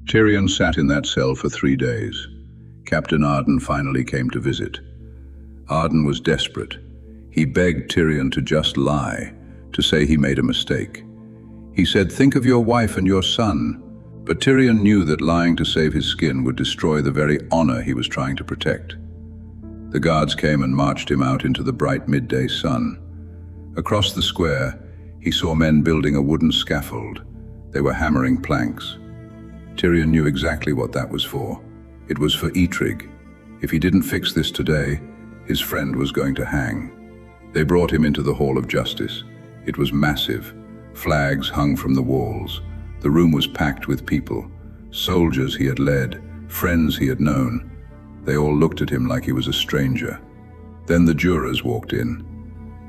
Tirion sat in that cell for 3 days. Captain Arden finally came to visit. Arden was desperate. He begged Tirion to just lie, to say he made a mistake. He said, "Think of your wife and your son." But Tirion knew that lying to save his skin would destroy the very honor he was trying to protect. The guards came and marched him out into the bright midday sun. Across the square, he saw men building a wooden scaffold. They were hammering planks. Tirion knew exactly what that was for. It was for Eitrig. If he didn't fix this today, his friend was going to hang. They brought him into the Hall of Justice. It was massive. Flags hung from the walls. The room was packed with people. Soldiers he had led, friends he had known. They all looked at him like he was a stranger. Then the jurors walked in.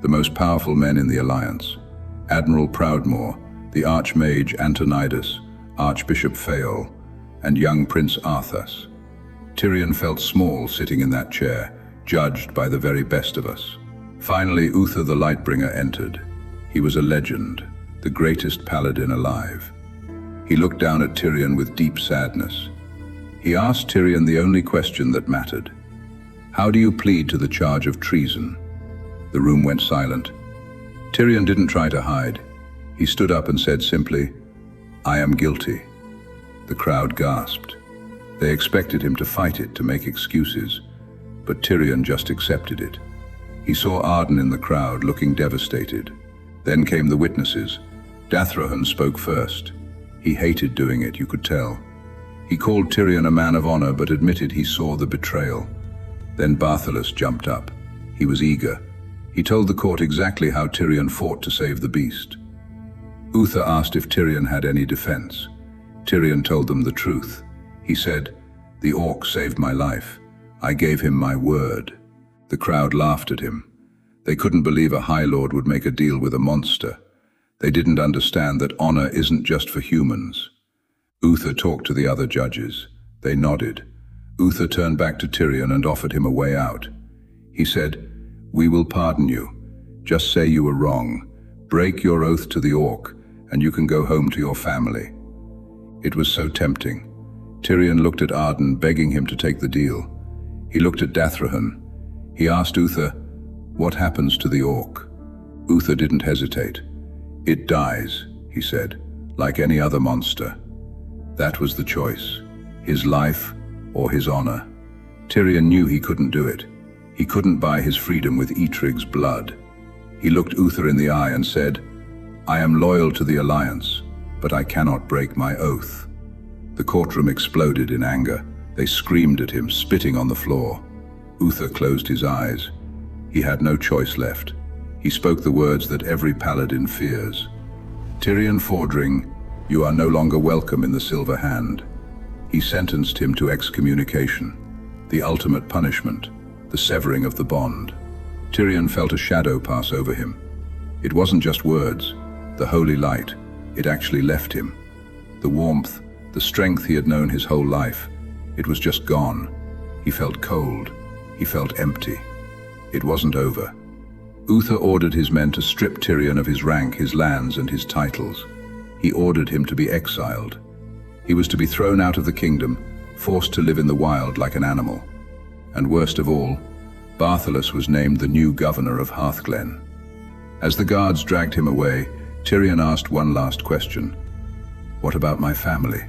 The most powerful men in the Alliance. Admiral Proudmoore, the Archmage Antonidas, Archbishop Fael, and young Prince Arthas. Tirion felt small sitting in that chair, judged by the very best of us. Finally, Uther the Lightbringer entered. He was a legend, the greatest paladin alive. He looked down at Tirion with deep sadness. He asked Tirion the only question that mattered. "How do you plead to the charge of treason?" The room went silent. Tirion didn't try to hide. He stood up and said simply, "I am guilty." The crowd gasped. They expected him to fight it, to make excuses, but Tirion just accepted it. He saw Arden in the crowd, looking devastated. Then came the witnesses. Stratholme spoke first. He hated doing it, you could tell. He called Tirion a man of honor, but admitted he saw the betrayal. Then Barthilas jumped up. He was eager. He told the court exactly how Tirion fought to save the beast. Uther asked if Tirion had any defense. Tirion told them the truth. He said, "The orc saved my life. I gave him my word." The crowd laughed at him. They couldn't believe a High Lord would make a deal with a monster. They didn't understand that honor isn't just for humans. Uther talked to the other judges. They nodded. Uther turned back to Tirion and offered him a way out. He said, "We will pardon you. Just say you were wrong. Break your oath to the orc, and you can go home to your family." It was so tempting. Tirion looked at Arden, begging him to take the deal. He looked at Stratholme. He asked Uther, "What happens to the orc?" Uther didn't hesitate. "It dies," he said, "like any other monster." That was the choice, his life or his honor. Tirion knew he couldn't do it. He couldn't buy his freedom with Eitrig's blood. He looked Uther in the eye and said, "I am loyal to the Alliance, but I cannot break my oath." The courtroom exploded in anger. They screamed at him, spitting on the floor. Uther closed his eyes. He had no choice left. He spoke the words that every paladin fears. "Tirion Fordring, you are no longer welcome in the Silver Hand." He sentenced him to excommunication, the ultimate punishment, the severing of the bond. Tirion felt a shadow pass over him. It wasn't just words, the holy light. It actually left him. The warmth, the strength he had known his whole life, it was just gone. He felt cold. He felt empty. It wasn't over. Uther ordered his men to strip Tirion of his rank, his lands, and his titles. He ordered him to be exiled. He was to be thrown out of the kingdom, forced to live in the wild like an animal. And worst of all, Barthilas was named the new governor of Hearthglen. As the guards dragged him away, Tirion asked one last question. "What about my family?"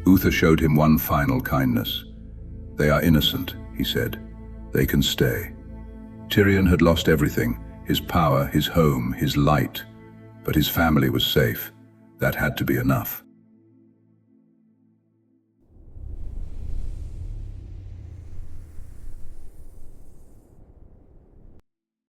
Uther showed him one final kindness. "They are innocent," he said. "They can stay." Tirion had lost everything, his power, his home, his light, but his family was safe. That had to be enough.